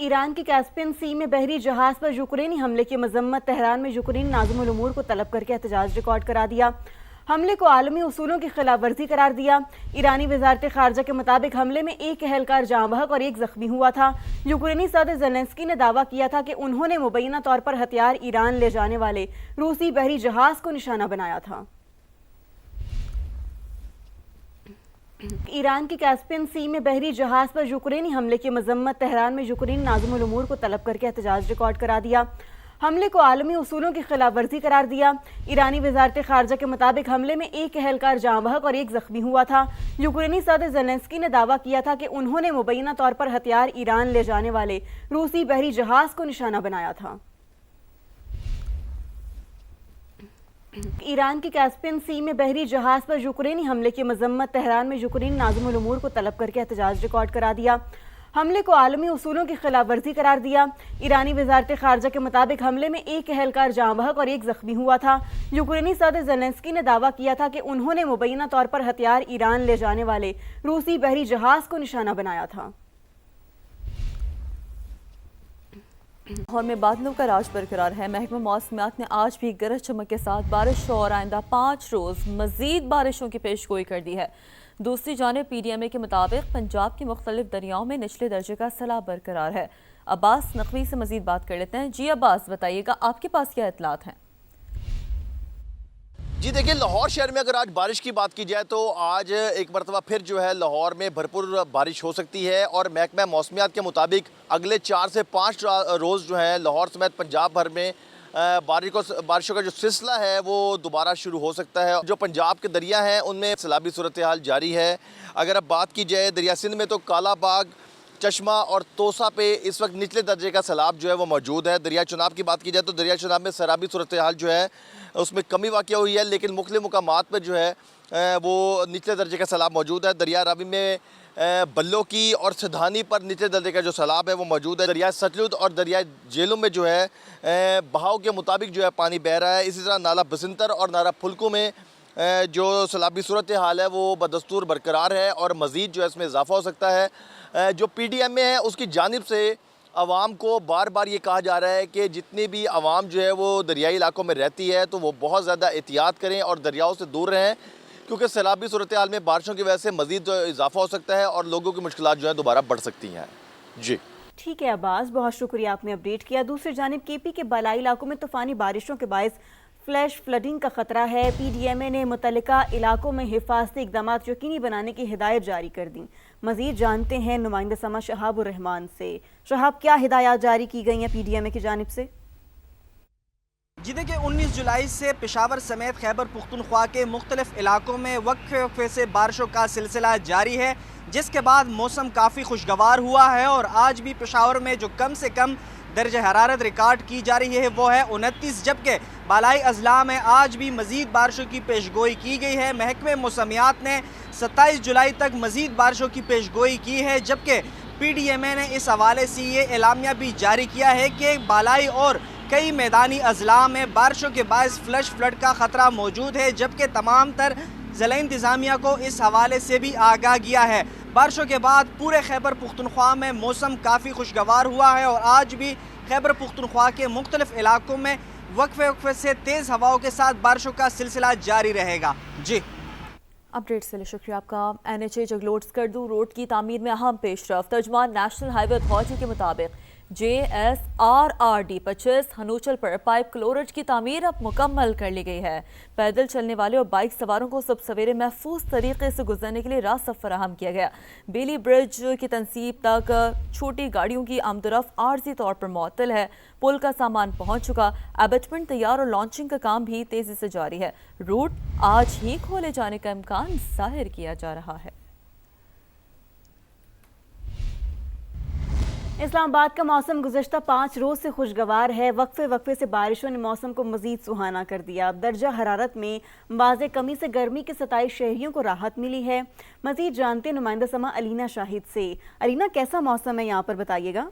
Iran के Caspian सी में बहरी जहाज पर यूक्रेनी हमले की मजम्मत। तेहरान में यूक्रेनी नाज़िमुल उमूर को तलब करके एहतजाज रिकॉर्ड करा दिया। हमले को आलमी उसूलों की खिलाफ वर्जी करार दिया। ईरानी वजारत खारजा के मुताबिक हमले में एक एहलकार जाँ बहक और एक जख्मी हुआ था। यूक्रेनी सदर ज़ेलेंस्की ने दावा किया था कि उन्होंने मुबैना तौर पर हथियार ईरान ले जाने वाले रूसी बहरी जहाज को निशाना बनाया था। ईरान के कैस्पियन सी में बहरी जहाज पर यूक्रेनी हमले की मजम्मत। तेहरान में यूक्रेनी नाज़िमुल उमूर को तलब करके एहतजाज रिकॉर्ड करा दिया। हमले को आलमी उसूलों की खिलाफ वर्जी करार दिया। ईरानी वजारत खारजा के मुताबिक हमले में एक एहलकार जाँ बहक और एक जख्मी हुआ था। यूक्रेनी सदर ज़ेलेंस्की ने दावा किया था कि उन्होंने मुबैना तौर पर हथियार ईरान ले जाने वाले रूसी बहरी जहाज को निशाना बनाया था। ईरान के कैस्पियन सी में बहरी जहाज पर यूक्रेनी हमले की मजम्मत। तेहरान में यूक्रेनी नाज़िमुल उमूर को तलब करके एहतजाज रिकॉर्ड करा दिया। हमले को आलमी उसूलों की खिलाफ वर्जी करार दिया। ईरानी वजारत खारजा के मुताबिक हमले में एक एहलकार जाँ बहक और एक जख्मी हुआ था। यूक्रेनी सदर ज़ेलेंस्की ने दावा किया था कि उन्होंने मुबैना तौर पर हथियार ईरान ले जाने वाले रूसी बहरी जहाज को निशाना बनाया था। लाहौर में बादलों का राज बरकरार है। महकमा मौसमियात ने आज भी गरज चमक के साथ बारिश और आइंदा 5 रोज़ मजीद बारिशों की पेशगोई कर दी है। दूसरी जानिब PDMA के मुताबिक पंजाब के मुख्तलिफ दरियाओं में निचले दर्जे का सैलाब बरकरार है। अब्बास नकवी से मजीद बात कर लेते हैं। जी अब्बास, बताइएगा आपके पास क्या इतलात हैं? जी देखिए, लाहौर शहर में अगर आज बारिश की बात की जाए तो आज एक मरतबा फिर जो है लाहौर में भरपूर बारिश हो सकती है और महकमा मौसमियात के मुताबिक अगले 4 से 5 रोज़ जो है लाहौर समेत पंजाब भर में बारिशों का जो सिलसिला है वो दोबारा शुरू हो सकता है। जो पंजाब के दरिया हैं उनमें सैलाबी सूरत हाल जारी है। अगर अब बात की जाए दरिया सिंध में तो कालाबाग, चश्मा और तोसा पे इस वक्त निचले दर्जे का सैलाब जो है वो मौजूद है। दरिया चुनाब की बात की जाए तो दरिया चुनाब में सैलाबी सूरत हाल जो है उसमें कमी वाक़या हुई है, लेकिन मुख्तलिफ मुकामात पर जो है वो निचले दर्जे का सैलाब मौजूद है। दरिया रावी में बल्लो की और सिधानी पर निचले दर्जे का जो सैलाब है वो मौजूद है। दरिया सतलुज और दरिया जेलों में जो है बहाव के मुताबिक जो है पानी बह रहा है। इसी तरह नाला बसंतर और नाला फुल्कू में जो सैलाबी सूरत हाल है वो बदस्तूर बरकरार है और मज़ीद जो है इसमें इजाफा हो सकता है। जो PDMA है उसकी जानिब से आवाम को बार बार ये कहा जा रहा है कि जितनी भी आवाम जो है वो दरियाई इलाकों में रहती है तो वो बहुत ज़्यादा एहतियात करें और दरियाओं से दूर रहें, क्योंकि सैलाबी सूरत हाल में बारिशों की वजह से मज़ीद इजाफा हो सकता है और लोगों की मुश्किलात जो है दोबारा बढ़ सकती हैं। जी ठीक है अब्बास, बहुत शुक्रिया, आपने अपडेट किया। दूसरी जानिब KP के बालाई इलाकों में तूफ़ानी बारिशों के बायस फ्लैश फ्लडिंग का खतरा है। PDMA ने मुतल्लिका इलाकों में हिफाजती इक़दाम यकीनी बनाने की हिदायत जारी कर दी। मज़ीद जानते हैं नुमाइंदा समा शहाबुर रहमान से। शहाब, क्या हिदायत जारी की गई हैं PDMA की जानिब से? जी देखिए, 19 जुलाई से पेशावर समेत खैबर पुख्तनख्वा के मुख्तलिफ इलाकों में वक्फे वक्फे से बारिशों का सिलसिला जारी है, जिसके बाद मौसम काफ़ी खुशगवार हुआ है और आज भी पेशावर में जो कम से कम दर्ज हरारत रिकॉर्ड की जा रही है वो है 29, जबकि बालाई अजला में आज भी मज़ीद बारिशों की पेशगोई की गई है। महकमे मौसमियात ने 27 जुलाई तक मज़ीद बारिशों की पेशगोई की है, जबकि PDMA ने इस हवाले से ये एलामिया भी जारी किया है कि बालाई और कई मैदानी अजला में बारिशों के बायस फ्लश फ्लड का ख़तरा मौजूद है, जबकि तमाम तर ज़िला इंतज़ामिया को इस हवाले से भी आगाह किया है। बारिशों के बाद पूरे खैबर पुख्तनख्वा में मौसम काफ़ी खुशगवार हुआ है और आज भी खैबर पुख्तनख्वा के मुख्तलिफ इलाकों में वक्फे वक्फे से तेज़ हवाओं के साथ बारिशों का सिलसिला जारी रहेगा। जी अपडेट से लिए शुक्रिया आपका। NHA जगलोट स्कर्दू रोड की तामीर में अहम पेशरफ। तर्जुमान नेशनल हाईवे अथॉरिटी के मुताबिक JSRRD 25 हनूचल पर पाइप क्लोरेज की तामीर अब मुकम्मल कर ली गई है। पैदल चलने वाले और बाइक सवारों को सब सवेरे महफूज तरीके से गुजरने के लिए रास्ता फराहम किया गया। बेली ब्रिज की तनसीब तक छोटी गाड़ियों की आमदरफ आर्जी तौर पर मुअत्तल है। पुल का सामान पहुंच चुका। एबेटमेंट तैयार और लॉन्चिंग का काम भी तेजी से जारी है। रूट आज ही खोले जाने का इम्कान जाहिर किया जा रहा है। इस्लामाबाद का मौसम गुज़श्ता 5 रोज़ से खुशगवार है। वक्फे वक्फे से बारिशों ने मौसम को मज़ीद सुहाना कर दिया। अब दर्जा हरारत में वाज़े कमी से गर्मी के 27 शहरियों को राहत मिली है। मज़ीद जानते नुमाइंदा समा अलीना शाहिद से। अलीना, कैसा मौसम है यहाँ पर, बताइएगा।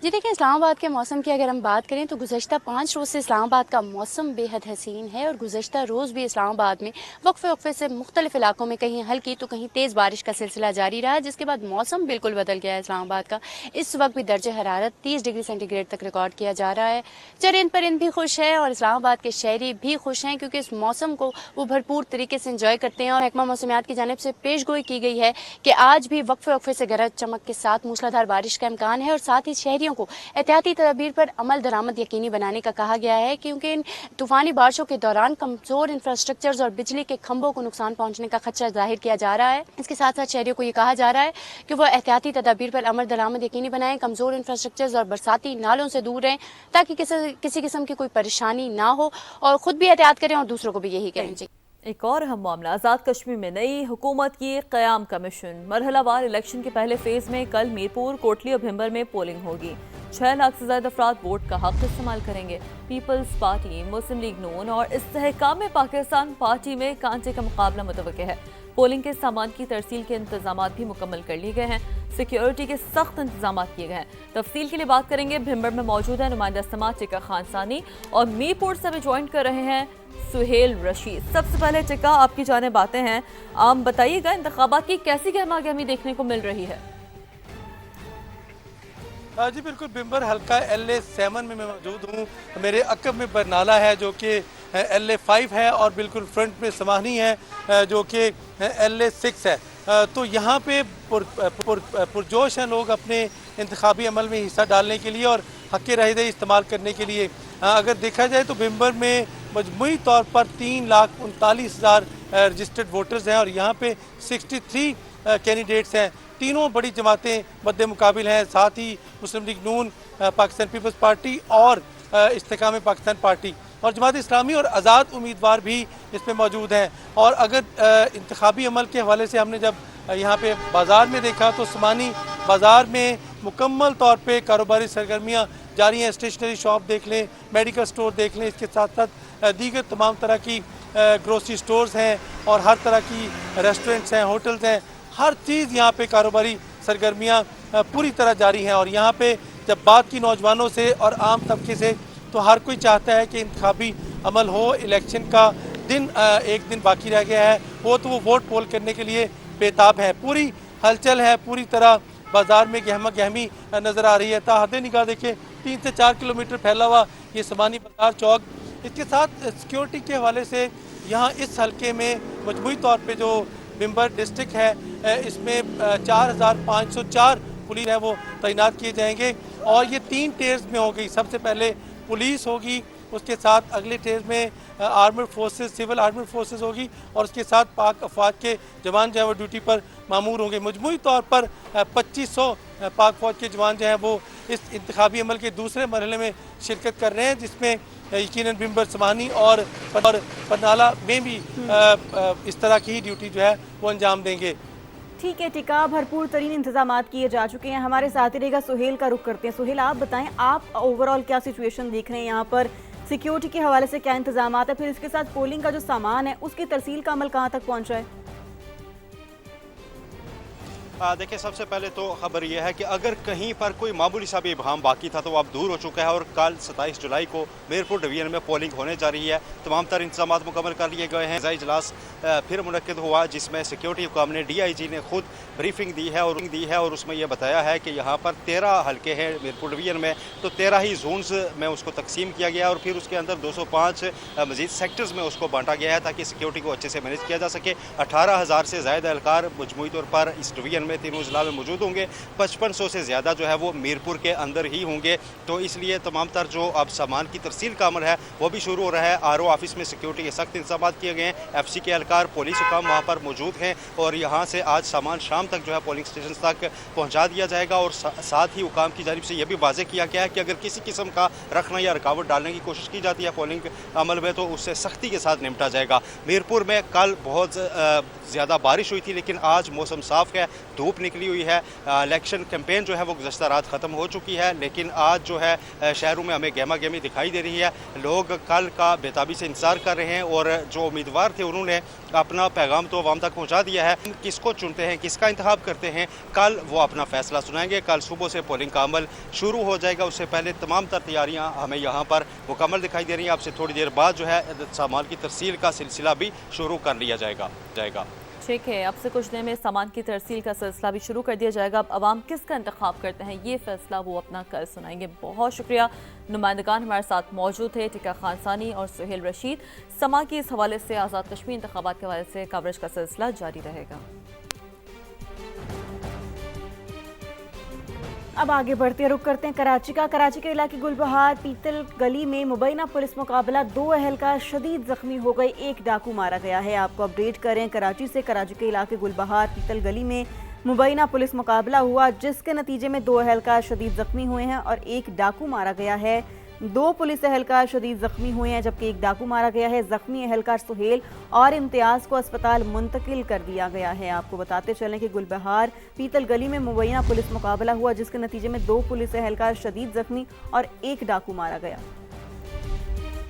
जी देखिए, इस्लामाबाद के मौसम की अगर हम बात करें तो गुज़श्ता 5 रोज़ से इस्लामाबाद का मौसम बेहद हसीन है और गुज़श्ता रोज़ भी इस्लामाबाद में वक्फ़े से मुख्तलिफ़ इलाकों में कहीं हल्की तो कहीं तेज़ बारिश का सिलसिला जारी रहा, जिसके बाद मौसम बिल्कुल बदल गया है इस्लामाबाद का। इस वक्त भी दर्जे हरारत 30 डिग्री सेंटीग्रेड तक रिकॉर्ड किया जा रहा है। चरिंद परिंद भी खुश है और इस्लामाबाद के शहरी भी खुश हैं, क्योंकि इस मौसम को वो भरपूर तरीके से इंजॉय करते हैं। और महकमा मौसमियात की जानिब से पेशगोई की गई है कि आज भी वक्फ़े से गरज चमक के साथ मूसलाधार बारिश का इम्कान है और साथ ही शहरियों को एहतियाती तदबीर पर अमल दरामद यकीनी बनाने का कहा गया है, क्योंकि इन तूफ़ानी बारिशों के दौरान कमज़ोर इंफ्रास्ट्रक्चर्स और बिजली के खंभों को नुकसान पहुंचने का खदशा जाहिर किया जा रहा है। इसके साथ साथ शहरियों को ये कहा जा रहा है कि वो एहतियाती तदबीर पर अमल दरामद यकीनी बनाएं, कमज़ोर इंफ्रास्ट्रक्चर्स और बरसाती नालों से दूर रहें, ताकि किसी किस्म की कोई परेशानी ना हो और ख़ुद भी एहतियात करें और दूसरों को भी यही करें। एक और अहम मामला, आज़ाद कश्मीर में नई हुकूमत की क़याम कमीशन। मरहलावार इलेक्शन के पहले फेज़ में कल मीरपुर, कोटली और भिंबर में पोलिंग होगी। 6 लाख से ज़्यादा अफराद वोट का हक इस्तेमाल करेंगे। पीपल्स पार्टी, मुस्लिम लीग नून और इस्तेहकाम पाकिस्तान पार्टी में कांटे का मुकाबला मुतवक्के है। पोलिंग के सामान की तरसील के इंतजाम भी मुकम्मल कर लिए गए हैं। सिक्योरिटी के सख्त इंतजाम किए गए हैं। तफसील के लिए बात करेंगे, भिंबर में मौजूद है नुमाइंदा समाज टिका खान सानी और मीरपुर से भी ज्वाइन कर रहे हैं सुहेल रशीद। सबसे पहले टिका, आपकी जानिब आते हैं, आप बताइएगा इंतखाबात की कैसी गहमा गहमी देखने को मिल रही है? जी बिल्कुल, भिंबर हल्का LA7 में मैं मौजूद हूँ। मेरे अकब में बरनाला है जो कि LA5 है और बिल्कुल फ्रंट में समानी है जो कि LA6 है। तो यहाँ पे पुरजोश हैं लोग अपने इंतखाबी अमल में हिस्सा डालने के लिए और हक़ राय इस्तेमाल करने के लिए। अगर देखा जाए तो भिंबर में मजमूई तौर पर 3,39,000 रजिस्टर्ड वोटर्स हैं और यहाँ पे 63 कैंडिडेट्स हैं। तीनों बड़ी जमातें मद्दे मुकाबिल हैं, साथ ही मुस्लिम लीग नून, पाकिस्तान पीपल्स पार्टी और इस्तेहकाम पाकिस्तान पार्टी और जमात इस्लामी और आज़ाद उम्मीदवार भी इसमें मौजूद हैं। और अगर इंतखाबी अमल के हवाले से हमने जब यहाँ पे बाज़ार में देखा तो समानी बाज़ार में मुकम्मल तौर पे कारोबारी सरगर्मियाँ जारी हैं। स्टेशनरी शॉप देख लें, मेडिकल स्टोर देख लें, इसके साथ साथ दीगर तमाम तरह की ग्रोसरी स्टोर्स हैं और हर तरह की रेस्टोरेंट्स हैं, होटल्स हैं। हर चीज़ यहाँ पे कारोबारी सरगर्मियाँ पूरी तरह जारी हैं। और यहाँ पे जब बात की नौजवानों से और आम तबके से, तो हर कोई चाहता है कि इंतखाबी अमल हो। इलेक्शन का दिन एक दिन बाकी रह गया है, वो तो वो वोट पोल करने के लिए बेताब है। पूरी हलचल है, पूरी तरह बाज़ार में गहमा गहमी नज़र आ रही है। ताहदे निगाह देखें, 3 से 4 किलोमीटर फैला हुआ ये समानी बाज़ार चौक। इसके साथ सिक्योरिटी के हवाले से यहाँ इस हल्के में मजमूई तौर पे जो भिंबर डिस्ट्रिक्ट है, इसमें 4,504 पुलिस है वो तैनात किए जाएंगे और ये 3 टेयर्स में होगी। सबसे पहले पुलिस होगी, उसके साथ अगले टेयर में armed forces, civil armed forces होगी और उसके साथ पाक अफवाज के जवान जो है वो ड्यूटी पर मामूर होंगे। मजमूई तौर पर 2500 पाक फौज के जवान जो हैं वो इस इंतखाबी अमल के दूसरे मरहले में शिरकत कर रहे हैं, जिसमें यकीनन भिंबर, समानी और बरनाला में भी इस तरह की ही ड्यूटी जो है वो अंजाम देंगे। ठीक है टिका, भरपूर तरीन इंतजाम किए जा चुके हैं। हमारे साथ ही रहेगा सुहेल का रुख करते हैं। सुहेल, आप बताएं, आप ओवरऑल क्या सिचुएशन देख रहे हैं यहाँ पर? सिक्योरिटी के हवाले से क्या इंतजाम है, फिर इसके साथ पोलिंग का जो सामान है उसकी तरसील का अमल कहाँ तक पहुँचा है? देखिए, सबसे पहले तो खबर यह है कि अगर कहीं पर कोई मामूली सा भी इबहम बाकी था तो वो अब दूर हो चुका है और कल 27 जुलाई को मीरपुर डिवीजन में पोलिंग होने जा रही है। तमाम तर इंतजाम मुकम्मल कर लिए गए हैं। इजलास फिर मुनक्किद हुआ जिसमें सिक्योरिटी हुकाम ने DIG ने खुद ब्रीफिंग दी है और उसमें यह बताया है कि यहाँ पर 13 हल्के हैं मीरपुर डिवीजन में, तो 13 ही जोन्स में उसको तकसीम किया गया और फिर उसके अंदर 205 मजीद सेक्टर्स में उसको बांटा गया है ताकि सिक्योरिटी को अच्छे से मैनेज किया जा सके। 18,000 से ज़्यादा एहलकार मजमूई तौर पर इस डिवीजन में तीनों जिला में मौजूद होंगे। 5500 से ज़्यादा जो है वो मीरपुर के अंदर ही होंगे। तो इसलिए तमाम तर जो अब सामान की तरसील का अमल है वो भी शुरू हो रहा है। RO ऑफिस में सिक्योरिटी के सख्त इंतजाम किए गए हैं। FC के एहलकार, पुलिस हुकाम वहाँ पर मौजूद हैं और यहाँ से आज सामान शाम तक जो है पोलिंग स्टेशन तक पहुँचा दिया जाएगा। और साथ ही हुकाम की जानिब से यह भी वाज़े किया गया है कि अगर किसी किस्म का रखना या रुकावट डालने की कोशिश की जाती है पोलिंग अमल में तो उससे सख्ती के साथ निपटा जाएगा। मीरपुर में कल बहुत ज़्यादा बारिश हुई थी लेकिन आज मौसम साफ़ है, धूप निकली हुई है। इलेक्शन कैंपेन जो है वो गुज़श्ता रात ख़त्म हो चुकी है, लेकिन आज जो है शहरों में हमें गहमा गहमी दिखाई दे रही है। लोग कल का बेताबी से इंतज़ार कर रहे हैं और जो उम्मीदवार थे उन्होंने अपना पैगाम तो आवाम तक पहुँचा दिया है। किसको चुनते हैं, किसका इंतखाब करते हैं, कल वो अपना फैसला सुनाएंगे। कल सुबह से पोलिंग का अमल शुरू हो जाएगा। उससे पहले तमाम तर तैयारियाँ हमें यहाँ पर मुकम्मल दिखाई दे रही हैं। आपसे थोड़ी देर बाद जो है सामान की तरसील का सिलसिला भी शुरू कर लिया जाएगा। ठीक है, अब से कुछ देर में सामान की तरसील का सिलसिला भी शुरू कर दिया जाएगा। अब अवाम किसका इंतखाब करते हैं ये फैसला वो अपना कल सुनाएंगे। बहुत शुक्रिया, नुमाइंदगान हमारे साथ मौजूद थे, टिका खान सानी और सुहेल रशीद। समा की इस हवाले से आज़ाद कश्मीर इंतखाबात के हवाले से कवरेज का सिलसिला जारी रहेगा। अब आगे बढ़ते रुख करते हैं कराची का। कराची के इलाके गुलबहार पीतल गली में मुबैना पुलिस मुकाबला, 2 अहलकार शदीद जख्मी हो गए, 1 डाकू मारा गया है। आपको अपडेट करें कराची से। कराची के इलाके गुलबहार पीतल गली में मुबैना पुलिस मुकाबला हुआ, जिसके नतीजे में 2 अहलकार शदीद जख्मी हुए हैं और 1 डाकू मारा गया है। 2 पुलिस अहलकार शदीद जख्मी हुए हैं जबकि 1 डाकू मारा गया है। जख्मी अहलकार सुहेल और इम्तियाज़ को अस्पताल मुंतकिल कर दिया गया है। आपको बताते चलें कि गुलबहार पीतल गली में मुबैना पुलिस मुकाबला हुआ, जिसके नतीजे में 2 पुलिस अहलकार शदीद जख्मी और 1 डाकू मारा गया।